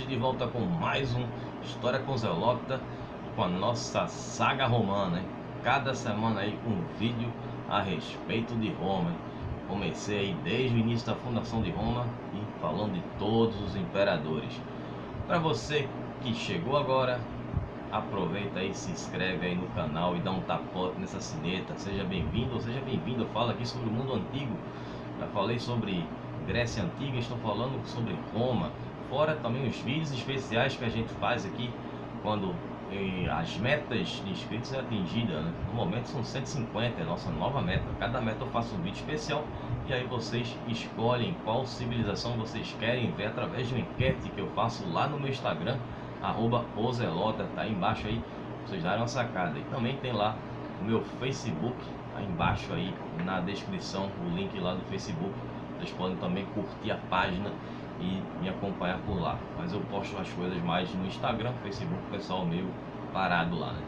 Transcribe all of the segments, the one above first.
de volta com mais um História com Zelota, com a nossa saga romana, hein? Cada semana aí com um vídeo a respeito de Roma, hein? Comecei aí desde o início da fundação de Roma e falando de todos os imperadores. Para você que chegou agora, aproveita aí, se inscreve aí no canal e dá um tapote nessa sineta. Seja bem-vindo ou seja bem-vinda. Eu falo aqui sobre o mundo antigo. Já falei sobre Grécia Antiga, estou falando sobre Roma. Fora também os vídeos especiais que a gente faz aqui quando as metas de inscritos é atingida, né? No momento são 150, é a nossa nova meta. Cada meta eu faço um vídeo especial e aí vocês escolhem qual civilização vocês querem ver através de uma enquete que eu faço lá no meu Instagram, @ozelota, tá aí embaixo aí, vocês darem uma sacada. E também tem lá o meu Facebook, aí embaixo aí na descrição, o link lá do Facebook. Vocês podem também curtir a página e me acompanhar por lá. Mas eu posto as coisas mais no Instagram, Facebook, pessoal meio parado lá, né?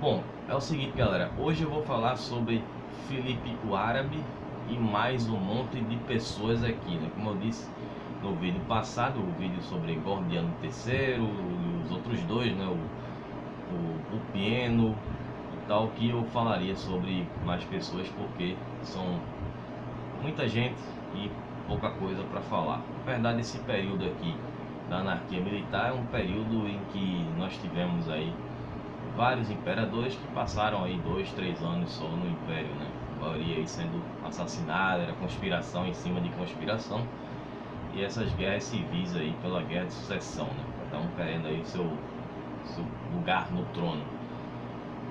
Bom, é o seguinte, galera, hoje eu vou falar sobre Filipe o Árabe e mais um monte de pessoas aqui, né? Como eu disse no vídeo passado, o vídeo sobre Gordiano III e os outros dois, né? O Pieno e tal, que eu falaria sobre mais pessoas, porque são muita gente e pouca coisa para falar. Na verdade, esse período aqui da anarquia militar é um período em que nós tivemos aí vários imperadores que passaram aí 2, 3 anos só no império, né? A maioria aí sendo assassinada, era conspiração em cima de conspiração, e essas guerras civis aí pela guerra de sucessão, né? Cada um querendo aí seu lugar no trono.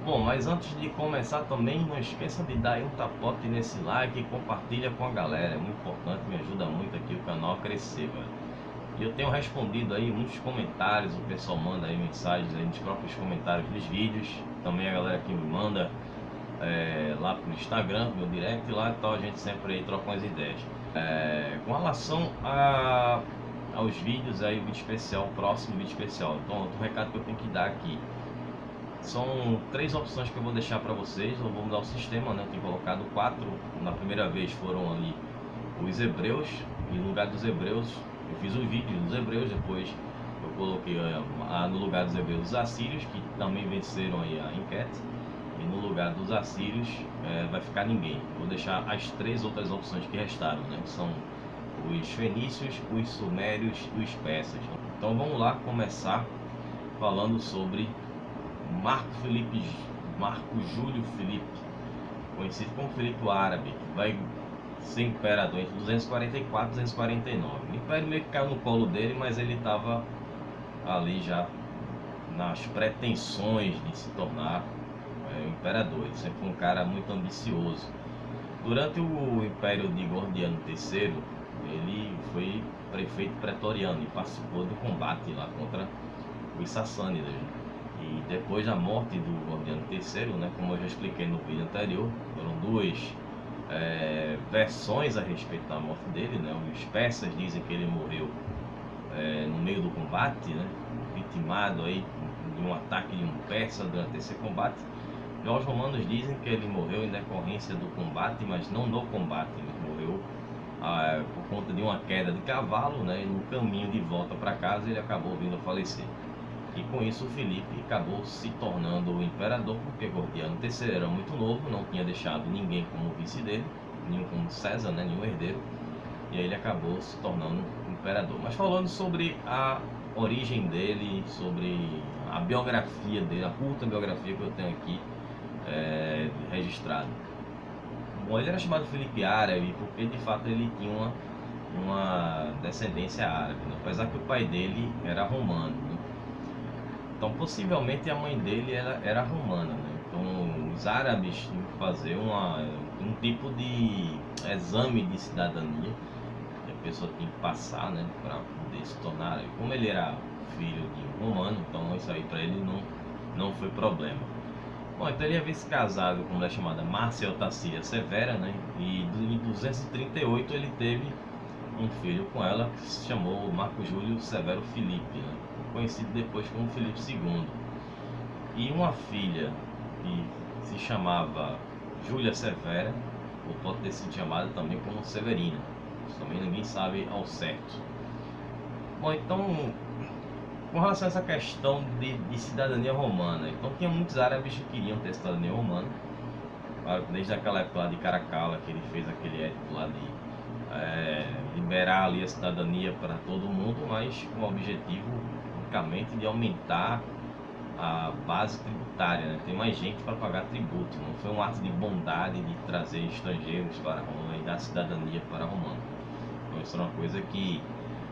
Bom, mas antes de começar também, não esqueça de dar aí um tapote nesse like e compartilha com a galera. É muito importante, me ajuda muito aqui o canal a crescer, velho. E eu tenho respondido aí muitos comentários, o pessoal manda aí mensagens aí nos próprios comentários dos vídeos. Também a galera que me manda lá pro Instagram, meu direct lá e tal, a gente sempre aí troca umas ideias. Com relação aos vídeos aí, o vídeo especial, próximo vídeo especial. Então, outro recado que eu tenho que dar aqui. São 3 opções que eu vou deixar para vocês. Eu vou mudar o sistema, né? Eu tenho colocado 4. Na primeira vez foram ali os hebreus, e no lugar dos hebreus eu fiz o vídeo dos hebreus. Depois eu coloquei no lugar dos hebreus os assírios, que também venceram aí a enquete, e no lugar dos assírios vai ficar ninguém. Vou deixar as 3 outras opções que restaram, né? São os fenícios, os sumérios e os persas. Então vamos lá começar falando sobre Marco Júlio Filipe, conhecido como Filipe o Árabe, que vai ser imperador entre 244 e 249. O império meio que caiu no colo dele, mas ele estava ali já nas pretensões de se tornar imperador. Ele sempre foi um cara muito ambicioso. Durante o império de Gordiano III, ele foi prefeito pretoriano e participou do combate lá contra os sassânidas. E depois da morte do Gordiano III, né, como eu já expliquei no vídeo anterior, foram 2 versões a respeito da morte dele, né? Os persas dizem que ele morreu no meio do combate, né, vitimado aí de um ataque de um persa durante esse combate. Já os romanos dizem que ele morreu em decorrência do combate, mas não no combate. Ele morreu por conta de uma queda de cavalo, né, e no caminho de volta para casa ele acabou vindo a falecer. E com isso o Filipe acabou se tornando o imperador, porque Gordiano III era muito novo, não tinha deixado ninguém como vice dele, nenhum como César, né, nenhum herdeiro, e aí ele acabou se tornando imperador. Mas falando sobre a origem dele, sobre a biografia dele, a curta biografia que eu tenho aqui registrado. Bom, ele era chamado Filipe Árabe porque de fato ele tinha uma descendência árabe, né? Apesar que o pai dele era romano, né? Então possivelmente a mãe dele era romana, né? Então os árabes tinham que fazer um tipo de exame de cidadania que a pessoa tinha que passar, né, para poder se tornar. Como ele era filho de um romano, então isso aí para ele não foi problema. Bom, então ele havia se casado com uma mulher chamada Márcia Otacília Severa, né? E em 238 ele teve um filho com ela que se chamou Marco Júlio Severo Filipe, né? Conhecido depois como Filipe II. E uma filha que se chamava Júlia Severa, ou pode ter sido chamada também como Severina. Isso também ninguém sabe ao certo. Bom, então com relação a essa questão de cidadania romana, então tinha muitos árabes que queriam ter cidadania romana, desde aquela época lá de Caracalla, que ele fez aquele édito lá de liberar ali a cidadania para todo mundo, mas com o objetivo unicamente de aumentar a base tributária, né? Tem mais gente para pagar tributo, não foi um ato de bondade de trazer estrangeiros para Roma e dar cidadania para Romano. Então isso é uma coisa que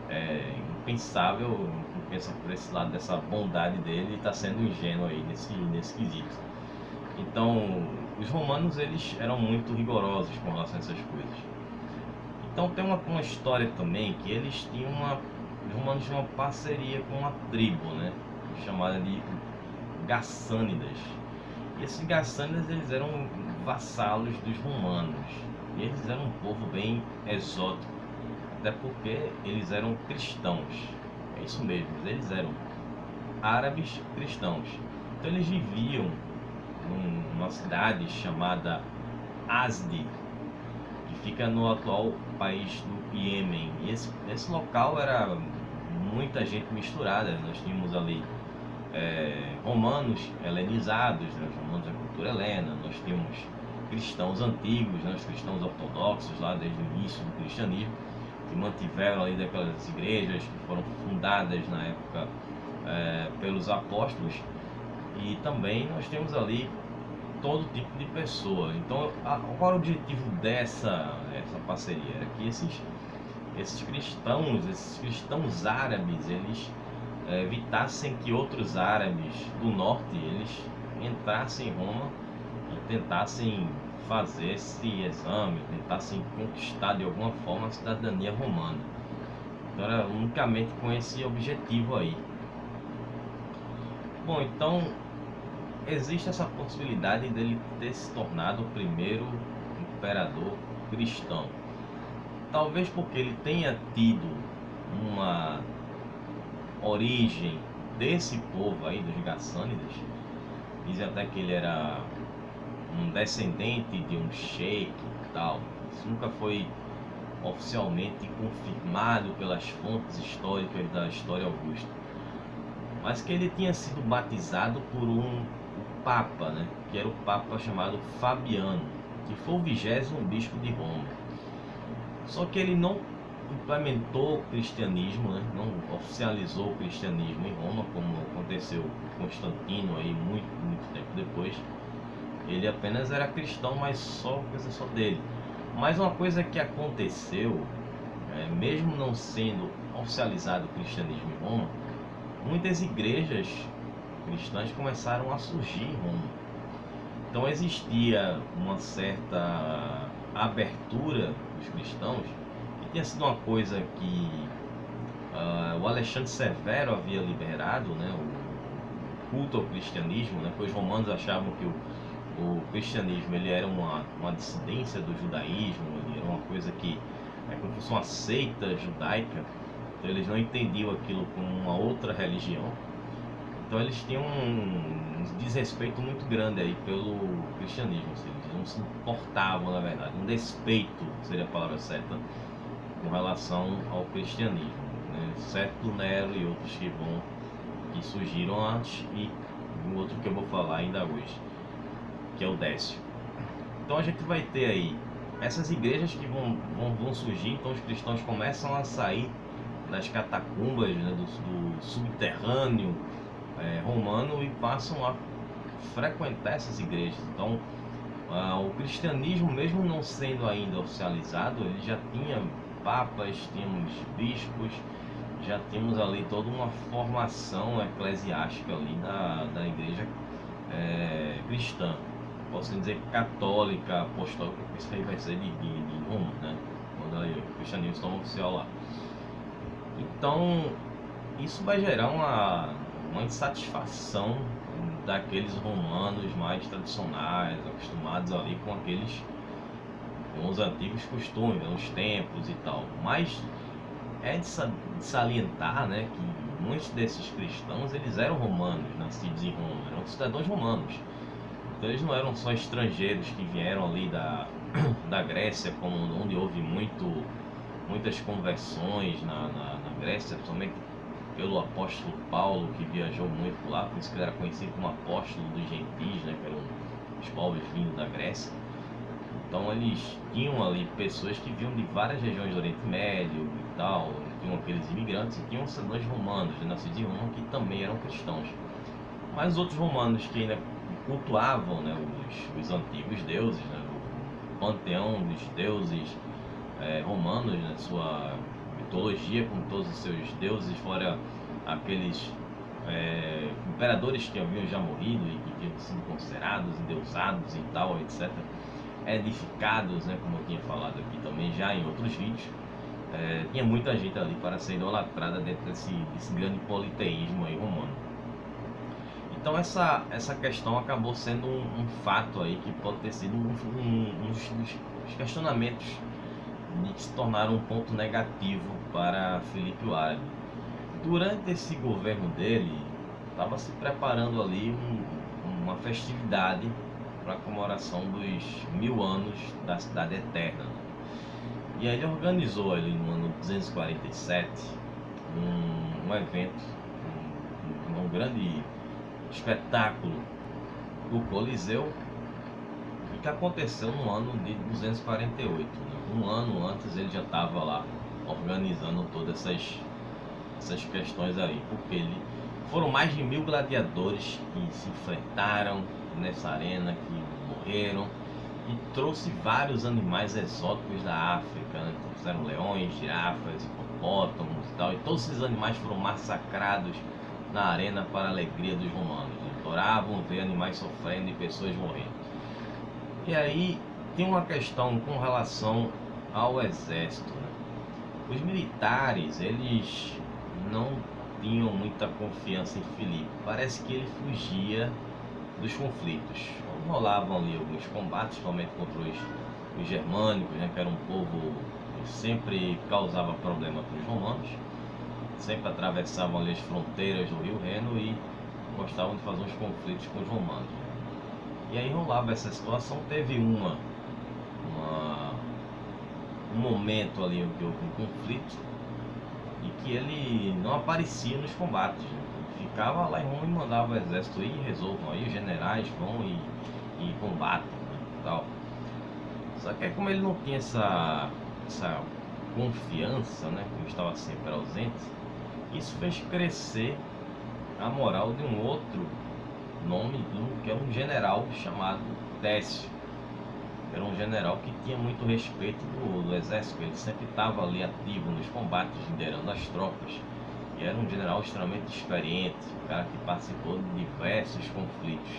é impensável. Quem pensa por esse lado dessa bondade dele está sendo ingênuo aí nesse quesito. Então os romanos, eles eram muito rigorosos com relação a essas coisas. Então tem uma história também que os romanos tinham uma parceria com uma tribo, né, chamada de Gassânidas. E esses Gassânidas, eles eram vassalos dos romanos, e eles eram um povo bem exótico, até porque eles eram cristãos. É isso mesmo, eles eram árabes cristãos. Então eles viviam numa cidade chamada Asdi, que fica no atual país do Iêmen. E esse local era muita gente misturada. Nós tínhamos ali romanos helenizados, né, os romanos da cultura helena. Nós tínhamos cristãos antigos, né, os cristãos ortodoxos lá desde o início do cristianismo, que mantiveram ali daquelas igrejas que foram fundadas na época pelos apóstolos. E também nós temos ali todo tipo de pessoa. Então, qual era o objetivo dessa parceria? Era que esses cristãos árabes, eles evitassem que outros árabes do norte eles entrassem em Roma e tentassem fazer esse exame, tentassem conquistar de alguma forma a cidadania romana. Então era unicamente com esse objetivo aí. Bom, então existe essa possibilidade dele ter se tornado o primeiro imperador cristão. Talvez porque ele tenha tido uma origem desse povo aí, dos Gassânidas. Dizem até que ele era um descendente de um sheik e tal. Isso nunca foi oficialmente confirmado pelas fontes históricas da história augusta. Mas que ele tinha sido batizado por o Papa, né? Que era o Papa chamado Fabiano, que foi o 20º bispo de Roma. Só que ele não implementou o cristianismo, né? Não oficializou o cristianismo em Roma, como aconteceu com Constantino aí muito tempo depois. Ele apenas era cristão, mas só coisa só dele. Mas uma coisa que aconteceu, mesmo não sendo oficializado o cristianismo em Roma, muitas igrejas cristãs começaram a surgir em Roma. Então existia uma certa abertura dos cristãos, e tinha sido uma coisa que o Alexandre Severo havia liberado, né, o culto ao cristianismo, né, pois os romanos achavam que o cristianismo ele era uma dissidência do judaísmo, ele era uma coisa que é como se fosse uma seita judaica. Então eles não entendiam aquilo como uma outra religião. Então eles tinham um desrespeito muito grande aí pelo cristianismo, eles não se importavam, na verdade, um despeito seria a palavra certa com relação ao cristianismo, né? Exceto Nero e outros que surgiram antes, e um outro que eu vou falar ainda hoje, que é o Décio. Então a gente vai ter aí essas igrejas que vão surgir. Então os cristãos começam a sair das catacumbas, né, do subterrâneo romano, e passam a frequentar essas igrejas. Então o cristianismo, mesmo não sendo ainda oficializado, ele já tinha papas, tínhamos bispos, já tínhamos ali toda uma formação eclesiástica ali da igreja cristã. Posso dizer católica, apostólica, porque isso aí vai ser de Roma, né? Quando o cristianismo toma oficial lá. Então isso vai gerar uma insatisfação daqueles romanos mais tradicionais, acostumados ali com os antigos costumes, os templos e tal. Mas é de salientar, né, que muitos desses cristãos eles eram romanos, nascidos em Roma, eram cidadãos romanos. Então eles não eram só estrangeiros que vieram ali da Grécia, onde houve muitas conversões na Grécia, principalmente pelo apóstolo Paulo, que viajou muito por lá, por isso que ele era conhecido como apóstolo dos gentis, né, que eram os povos vindos da Grécia. Então eles tinham ali pessoas que vinham de várias regiões do Oriente Médio e tal, tinham aqueles imigrantes, e tinham cidadãos romanos, nascidos em Roma, que também eram cristãos. Mas os outros romanos que ainda cultuavam, né, os antigos deuses, né, o panteão dos deuses romanos, né, sua mitologia com todos os seus deuses, fora aqueles imperadores que haviam já morrido e que tinham sido considerados, endeusados e tal, etc. Edificados, né, como eu tinha falado aqui também já em outros vídeos. Tinha muita gente ali para ser idolatrada dentro desse grande politeísmo aí romano. Então essa questão acabou sendo um fato aí que pode ter sido um dos questionamentos que se tornaram um ponto negativo para Filipe o Árabe. Durante esse governo dele, estava se preparando ali uma festividade para a comemoração dos 1000 anos da Cidade Eterna. E aí ele organizou ali no ano 247 um evento, um grande espetáculo do Coliseu, que aconteceu no ano de 248. Né? Um ano antes ele já estava lá organizando todas essas questões aí, porque foram mais de 1000 gladiadores que se enfrentaram nessa arena, que morreram, e trouxe vários animais exóticos da África, né? Trouxeram leões, girafas, hipopótamos e tal, e todos esses animais foram massacrados na arena para a alegria dos romanos. Adoravam ver animais sofrendo e pessoas morrendo. E aí tem uma questão com relação ao exército, né? Os militares, eles não tinham muita confiança em Filipe. Parece que ele fugia dos conflitos. Rolavam ali alguns combates, principalmente contra os germânicos, né, que era um povo que sempre causava problema para os romanos. Sempre atravessavam ali as fronteiras do Rio Reno e gostavam de fazer uns conflitos com os romanos. E aí rolava essa situação. Teve um momento ali em que houve um conflito e que ele não aparecia nos combates, né? Ele ficava lá em Roma e mandava o exército ir e resolvam aí, os generais vão e combatem, né, e tal. Só que como ele não tinha essa confiança, né, que estava sempre ausente, isso fez crescer a moral de um outro nome, que é um general chamado Décio. Era um general que tinha muito respeito do exército, ele sempre estava ali ativo nos combates, liderando as tropas. E era um general extremamente experiente, um cara que participou de diversos conflitos.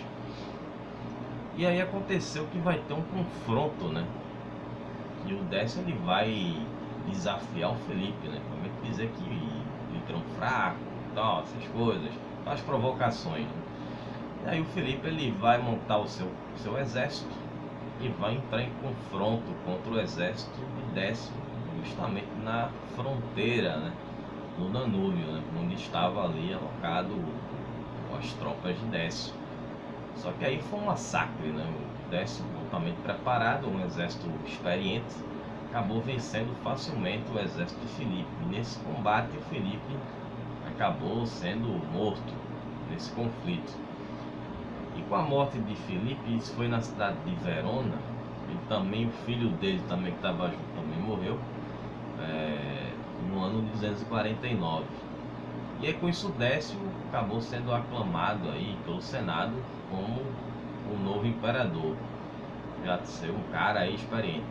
E aí aconteceu que vai ter um confronto, né? E o Décio ele vai desafiar o Filipe, né? Vai dizer que ele era um fraco, tal, essas coisas, as provocações, né? E aí o Filipe ele vai montar o seu exército e vai entrar em confronto contra o exército de Décio, justamente na fronteira, né, no Danúbio, né, onde estava ali alocado as tropas de Décio. Só que aí foi um massacre, né? O Décio, totalmente preparado, um exército experiente, acabou vencendo facilmente o exército de Filipe. E nesse combate o Filipe acabou sendo morto nesse conflito. E com a morte de Filipe, isso foi na cidade de Verona, e também o filho dele também que estava junto também morreu, no ano de 249. E aí com isso Décio acabou sendo aclamado aí pelo Senado como o novo imperador, já de ser um cara aí experiente.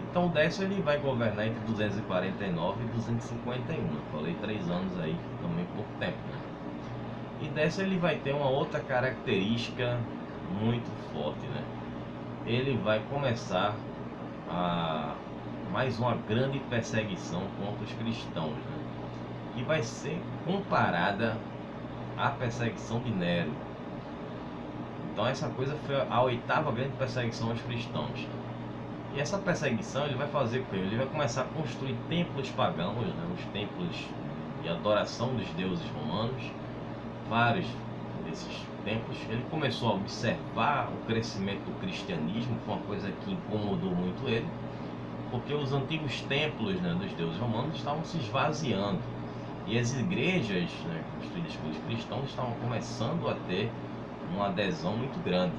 Então Décio ele vai governar entre 249 e 251, eu falei 3 anos aí, também pouco tempo, né? E Décio ele vai ter uma outra característica muito forte, né? Ele vai começar mais uma grande perseguição contra os cristãos, né? Que vai ser comparada à perseguição de Nero. Então essa coisa foi a 8ª grande perseguição aos cristãos. E essa perseguição ele vai fazer o quê? Ele vai começar a construir templos pagãos, né? Os templos de adoração dos deuses romanos. Vários desses templos, ele começou a observar o crescimento do cristianismo, foi uma coisa que incomodou muito ele, porque os antigos templos, né, dos deuses romanos estavam se esvaziando. E as igrejas, né, construídas pelos cristãos estavam começando a ter uma adesão muito grande.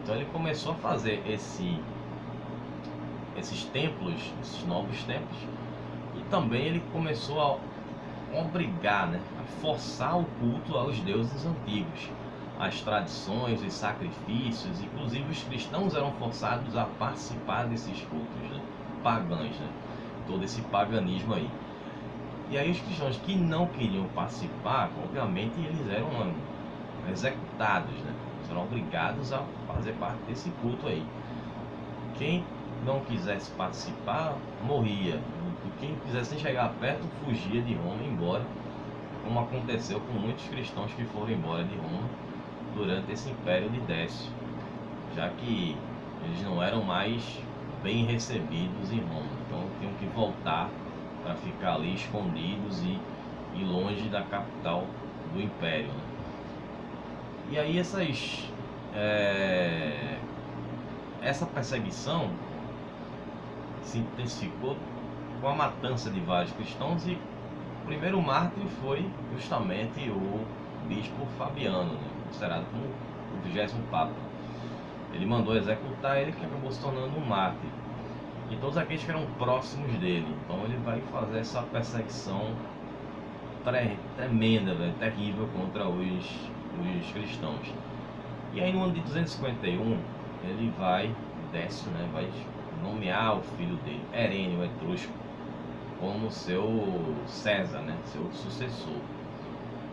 Então ele começou a fazer esses templos, esses novos templos, e também ele começou a obrigar, né, a forçar o culto aos deuses antigos, as tradições, os sacrifícios. Inclusive os cristãos eram forçados a participar desses cultos, né, pagãos, né, todo esse paganismo aí. E aí os cristãos que não queriam participar, obviamente eles eram executados, né, eles eram obrigados a fazer parte desse culto aí. Quem não quisesse participar, morria. Quem quisesse nem chegar perto, fugia de Roma e ia embora, como aconteceu com muitos cristãos que foram embora de Roma durante esse império de Décio, já que eles não eram mais bem recebidos em Roma, então tinham que voltar para ficar ali escondidos e longe da capital do império, né? E aí essa perseguição se intensificou com a matança de vários cristãos, e o primeiro mártir foi justamente o bispo Fabiano, né, considerado como o 20º Papa. Ele mandou executar ele, que acabou se tornando um mártir, e todos aqueles que eram próximos dele. Então ele vai fazer essa perseguição tremenda, né, terrível contra os cristãos. E aí no ano de 251 ele Décio, né, vai nomear o filho dele, Herênio Etrusco, como seu César, né, seu sucessor.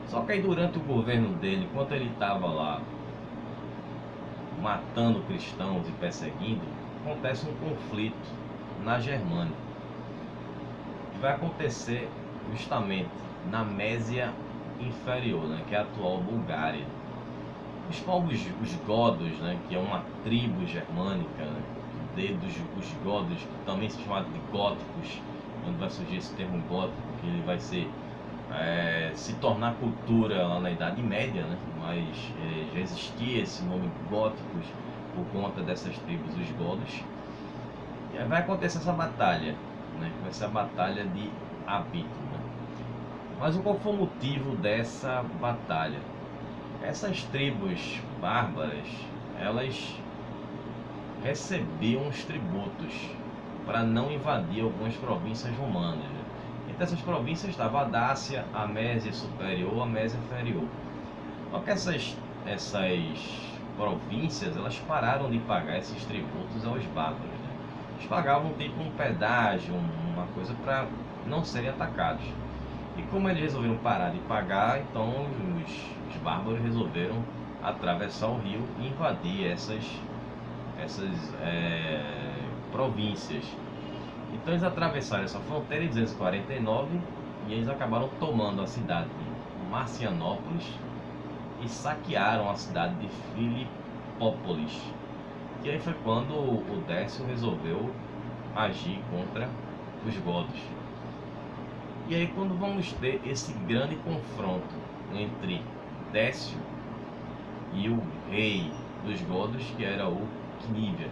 Só que aí durante o governo dele, enquanto ele estava lá matando cristãos e perseguindo, acontece um conflito na Germânia, que vai acontecer justamente na Mésia Inferior, né, que é a atual Bulgária. Os povos, os godos, né, que é uma tribo germânica, né, os godos, também se chamado de góticos, quando vai surgir esse termo gótico, que ele vai se tornar cultura lá na Idade Média, né, mas já existia esse nome góticos por conta dessas tribos, os godos. E aí vai acontecer essa batalha, né, vai ser a batalha de Abito, né. Mas qual foi o motivo dessa batalha? Essas tribos bárbaras, elas recebiam os tributos para não invadir algumas províncias romanas. Entre essas províncias estava a Dácia, a Mésia Superior, a Mésia Inferior. Só que essas províncias, elas pararam de pagar esses tributos aos bárbaros, né? Eles pagavam tipo um pedágio, uma coisa para não serem atacados. E como eles resolveram parar de pagar, então os bárbaros resolveram atravessar o rio e invadir essas províncias. Então eles atravessaram essa fronteira em 249 e eles acabaram tomando a cidade de Marcianópolis e saquearam a cidade de Filipópolis. E aí foi quando o Décio resolveu agir contra os godos. E aí quando vamos ter esse grande confronto entre Décio e o rei dos godos, que era o Cnívia.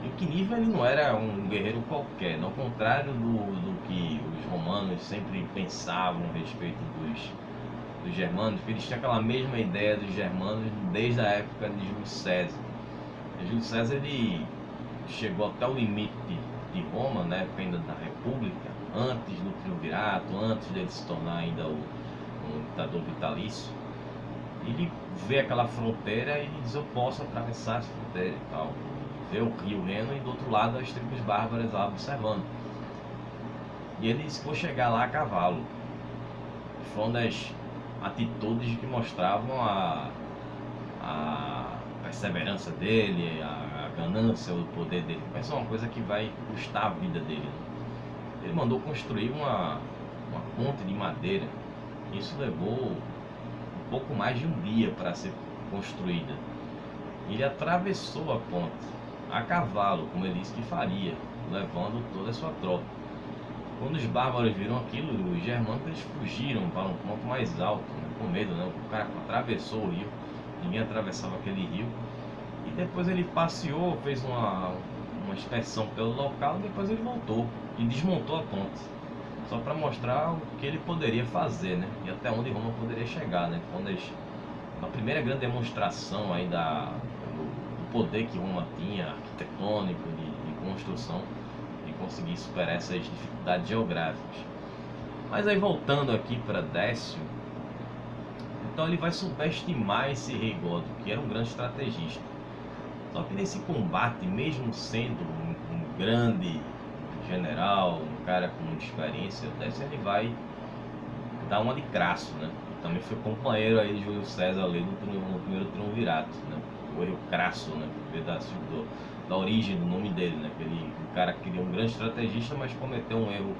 E o Cnívia, ele não era um guerreiro qualquer, ao contrário do que os romanos sempre pensavam a respeito dos germanos, porque eles tinham aquela mesma ideia dos germanos desde a época de Júlio César. E Júlio César, ele chegou até o limite de Roma, na época ainda da República, antes do triunvirato, antes dele se tornar ainda um ditador vitalício. Ele vê aquela fronteira e diz: eu posso atravessar essa fronteira e tal. Vê o rio Reno e do outro lado as tribos bárbaras lá observando. E ele disse: vou chegar lá a cavalo. Foi uma das atitudes que mostravam a perseverança dele, a ganância, o poder dele. Mas é uma coisa que vai custar a vida dele. Ele mandou construir uma ponte de madeira. Isso levou um pouco mais de um dia para ser construída. Ele atravessou a ponte a cavalo, como ele disse que faria, levando toda a sua tropa. Quando os bárbaros viram aquilo, os germânicos, eles fugiram para um ponto mais alto, né, com medo, né? O cara atravessou o rio, ninguém atravessava aquele rio. E depois ele passeou, fez uma inspeção pelo local, e depois ele voltou e desmontou a ponte. só para mostrar o que ele poderia fazer, né? E até onde Roma poderia chegar, né? A primeira grande demonstração aí do poder que Roma tinha, arquitetônico, de construção, de conseguir superar essas dificuldades geográficas. Mas aí voltando aqui para Décio, então ele vai subestimar esse rei Godo, que era um grande estrategista. Só que nesse combate, mesmo sendo um grande general, um cara com muita experiência, Décio ele vai dar uma de Crasso, né? Também foi companheiro aí de Júlio César ali no primeiro triunvirato, né? O erro Crasso, né? Da origem do nome dele, né? O cara queria um grande estrategista, mas cometeu um erro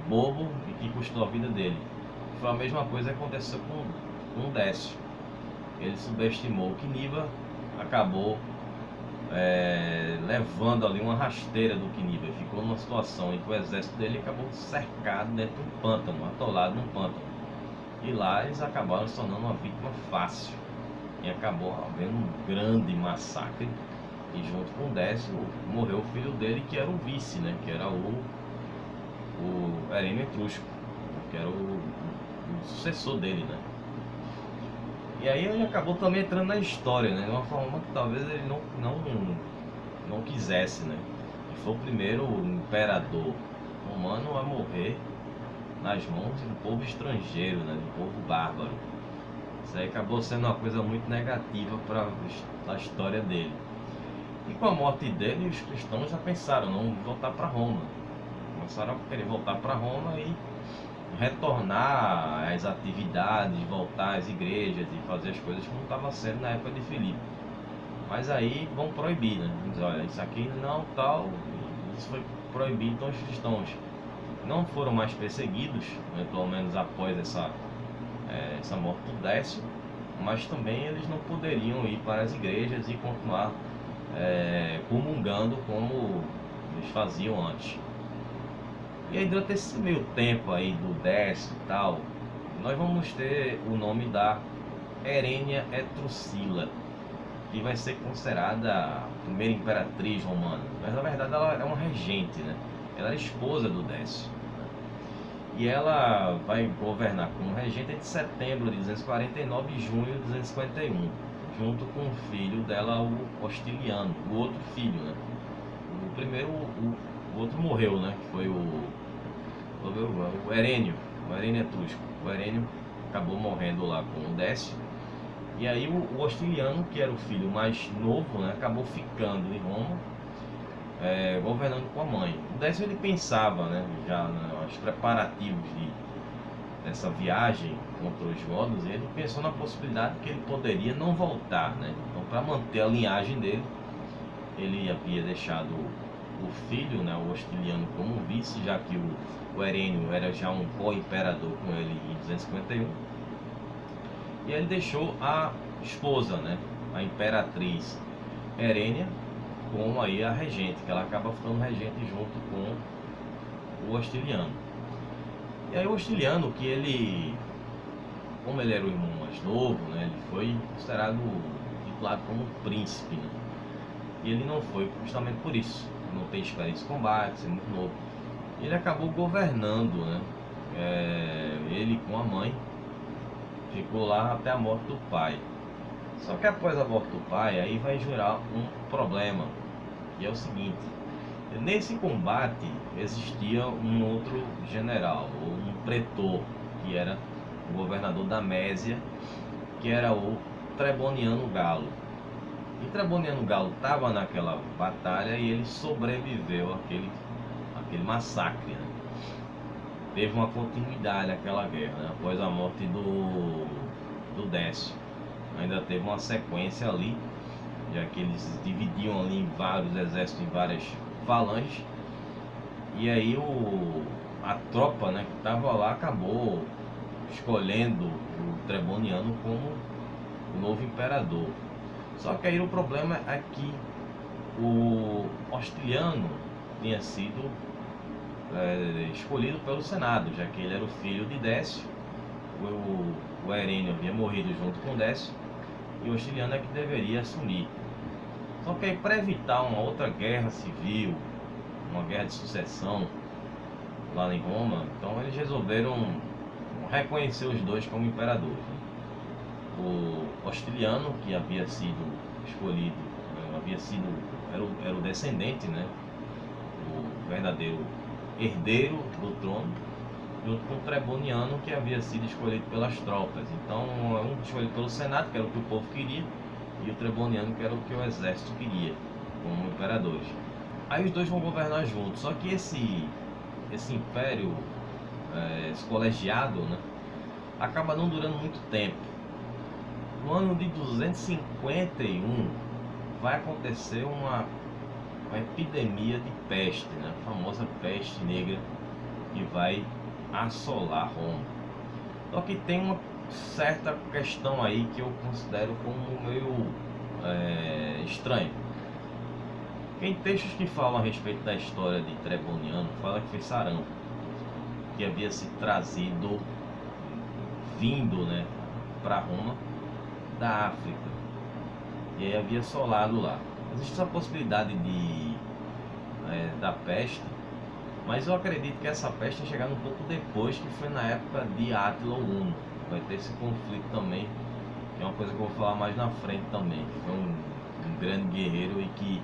bobo e que custou a vida dele. Foi a mesma coisa que aconteceu com Décio. Ele subestimou que Niva acabou levando ali uma rasteira do Quiniba. Ficou numa situação em que o exército dele acabou cercado dentro de um pântano, atolado num pântano. E lá eles acabaram se tornando uma vítima fácil. E acabou havendo um grande massacre. E junto com Décio morreu o filho dele, que era o vice, né? Que era o Herênio Etrusco, que era o sucessor dele, né? E aí ele acabou também entrando na história, né? De uma forma que talvez ele não quisesse, né? E foi o primeiro imperador romano a morrer nas mãos de um povo estrangeiro, né? De um povo bárbaro. Isso aí acabou sendo uma coisa muito negativa para a história dele. E com a morte dele, os cristãos já pensaram, não voltar para Roma. Começaram a querer voltar para Roma e retornar às atividades, voltar às igrejas e fazer as coisas como estava sendo na época de Filipe. Mas aí vão proibir, né? Diz, olha, isso aqui não tal, isso foi proibido, então os cristãos não foram mais perseguidos, né, pelo menos após essa morte do Décio, mas também eles não poderiam ir para as igrejas e continuar comungando como eles faziam antes. E aí durante esse meio tempo aí do Décio e tal, nós vamos ter o nome da Herênia Etruscila, que vai ser considerada a primeira imperatriz romana. Mas na verdade ela é uma regente, né? Ela era esposa do Décio. E ela vai governar como regente de setembro de 249 e junho de 251, junto com o filho dela, o Hostiliano, o outro filho, né? O primeiro, o outro morreu, né? Que foi o Herênio Etrusco. O Herênio acabou morrendo lá com o Décio. E aí o Hostiliano, que era o filho mais novo, né? Acabou ficando em Roma, governando com a mãe. O Décio ele pensava, né? Já nos preparativos dessa viagem contra os godos, ele pensou na possibilidade que ele poderia não voltar, né? Então, para manter a linhagem dele, ele havia deixado o filho, né, o Hostiliano, como vice, já que o Herênio era já um co-imperador com ele em 251. E ele deixou a esposa, né, a imperatriz Herênia, como aí a regente, que ela acaba ficando regente junto com o Hostiliano. E aí o Hostiliano, que ele, como ele era o irmão mais novo, né, ele foi considerado, titulado como príncipe, né? E ele não foi justamente por isso, não tem experiência de combate, ser muito novo. Ele acabou governando, né? Ele com a mãe, ficou lá até a morte do pai. Só que após a morte do pai, aí vai gerar um problema, e é o seguinte: nesse combate existia um outro general, ou um pretor, que era o governador da Mésia, que era o Treboniano Galo. E Treboniano Galo estava naquela batalha e ele sobreviveu àquele massacre, né? Teve uma continuidade aquela guerra, né? Após a morte do Décio. Ainda teve uma sequência ali, já que eles dividiam ali em vários exércitos, em várias falanges. E aí a tropa, né, que estava lá acabou escolhendo o Treboniano como o novo imperador. Só que aí o problema é que o Hostiliano tinha sido escolhido pelo Senado, já que ele era o filho de Décio. O Herênio havia morrido junto com Décio e o Hostiliano é que deveria assumir. Só que aí, para evitar uma outra guerra civil, uma guerra de sucessão, lá em Roma, então eles resolveram reconhecer os dois como imperadores, né? O Ostiliano, que havia sido escolhido, era o descendente, né? O verdadeiro herdeiro do trono, junto com o Treboniano, que havia sido escolhido pelas tropas. Então, um escolhido pelo Senado, que era o que o povo queria, e o Treboniano, que era o que o exército queria, como imperadores. Aí os dois vão governar juntos, só que esse império, esse colegiado, né, acaba não durando muito tempo. No ano de 251 vai acontecer uma epidemia de peste, né, a famosa peste negra, que vai assolar Roma. Só que tem uma certa questão aí que eu considero como meio estranho. Tem textos que falam a respeito da história de Treboniano, fala que foi sarampo que havia se trazido, vindo, né, para Roma da África, e aí havia assolado lá. Existe essa possibilidade da peste, mas eu acredito que essa peste tenha chegado um pouco depois, que foi na época de Átila o Huno. Vai ter esse conflito também, que é uma coisa que eu vou falar mais na frente também. Foi um grande guerreiro e que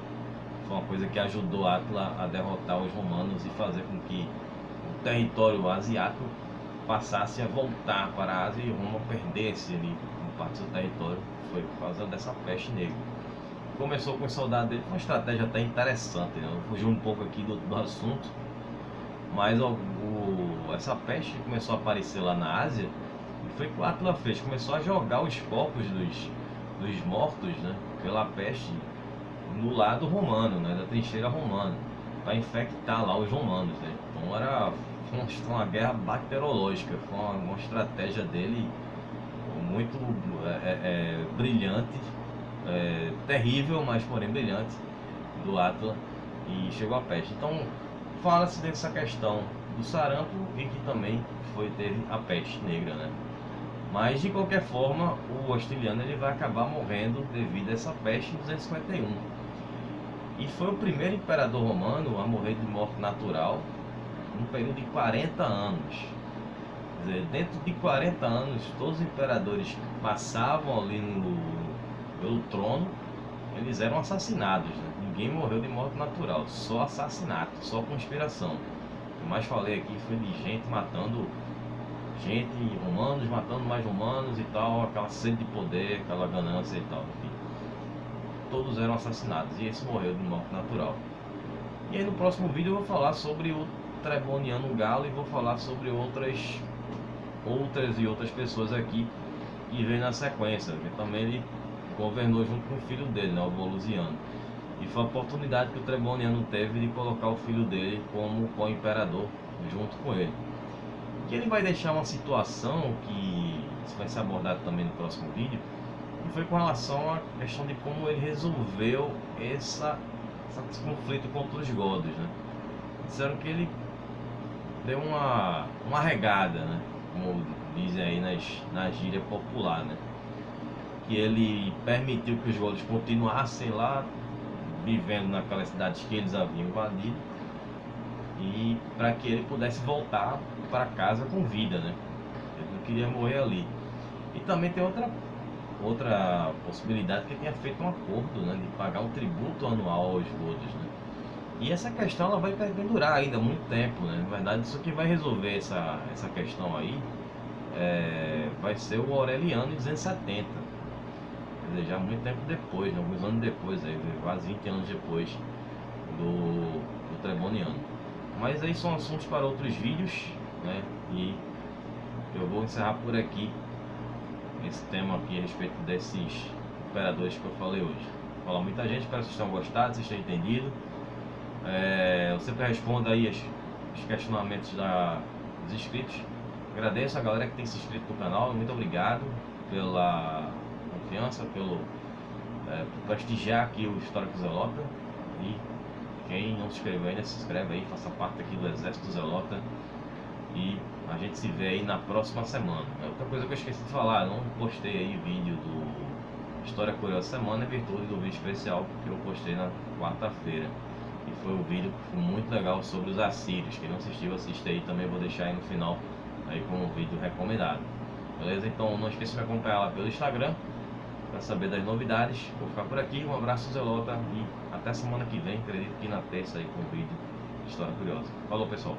foi uma coisa que ajudou Átila a derrotar os romanos e fazer com que o território asiático passasse a voltar para a Ásia e Roma perdesse ali parte do seu território. Foi por causa dessa peste negra. Começou com os soldados dele, foi uma estratégia até interessante, né? Eu fugi um pouco aqui do assunto, mas essa peste começou a aparecer lá na Ásia, e foi o que o Átila fez, começou a jogar os corpos dos mortos, né, pela peste no lado romano, né, da trincheira romana, para infectar lá os romanos, né? Então era uma guerra bacteriológica, foi uma estratégia dele muito brilhante, terrível, mas porém brilhante, do Átila, e chegou a peste. Então fala-se dessa questão do sarampo e que também teve a peste negra, né? Mas de qualquer forma, o Ostiliano ele vai acabar morrendo devido a essa peste em 251. E foi o primeiro imperador romano a morrer de morte natural num período de 40 anos. Quer dizer, dentro de 40 anos, todos os imperadores que passavam ali pelo trono, eles eram assassinados, né? Ninguém morreu de morte natural, só assassinato, só conspiração. O que eu mais falei aqui foi de gente matando gente, romanos matando mais romanos e tal, aquela sede de poder, aquela ganância e tal, enfim. Todos eram assassinados e esse morreu de morte natural. E aí no próximo vídeo eu vou falar sobre o Treboniano Galo e vou falar sobre outras pessoas aqui que vem na sequência, porque também ele governou junto com o filho dele, né, o Volusiano. E foi a oportunidade que o Treboniano teve de colocar o filho dele como co-imperador junto com ele. Que ele vai deixar uma situação que vai ser abordado também no próximo vídeo, que foi com relação à questão de como ele resolveu esse conflito contra os godos, né? Disseram que ele deu uma regada, né? Como dizem aí na gíria popular, né? Que ele permitiu que os godos continuassem lá, vivendo naquelas cidades que eles haviam invadido, e para que ele pudesse voltar para casa com vida, né? Ele não queria morrer ali. E também tem outra possibilidade, que ele tinha feito um acordo, né, de pagar um tributo anual aos godos, né? E essa questão ela vai perdurar ainda muito tempo, né? Na verdade, isso que vai resolver essa questão aí vai ser o Aureliano em 270. Quer dizer, já muito tempo depois, né? Alguns anos depois, aí, quase 20 anos depois do Treboniano. Mas aí são assuntos para outros vídeos, né? E eu vou encerrar por aqui esse tema aqui a respeito desses imperadores que eu falei hoje. Fala muita gente, espero que vocês tenham gostado, vocês tenham entendido. Eu sempre respondo aí os questionamentos dos inscritos. Agradeço a galera que tem se inscrito no canal, muito obrigado pela confiança, por prestigiar aqui o Histórico Zelota. E quem não se inscreveu ainda, se inscreve aí, faça parte aqui do Exército Zelota. E a gente se vê aí na próxima semana. Outra coisa que eu esqueci de falar, não postei aí vídeo do História Curiosa Semana em virtude do vídeo especial que eu postei na quarta-feira. E foi um vídeo muito legal sobre os assírios. Quem não assistiu, assiste aí também, vou deixar aí no final aí como um vídeo recomendado. Beleza? Então não esqueça de me acompanhar lá pelo Instagram para saber das novidades. Vou ficar por aqui, um abraço Zelota e até semana que vem, acredito que na terça aí com o vídeo História Curiosa. Falou, pessoal!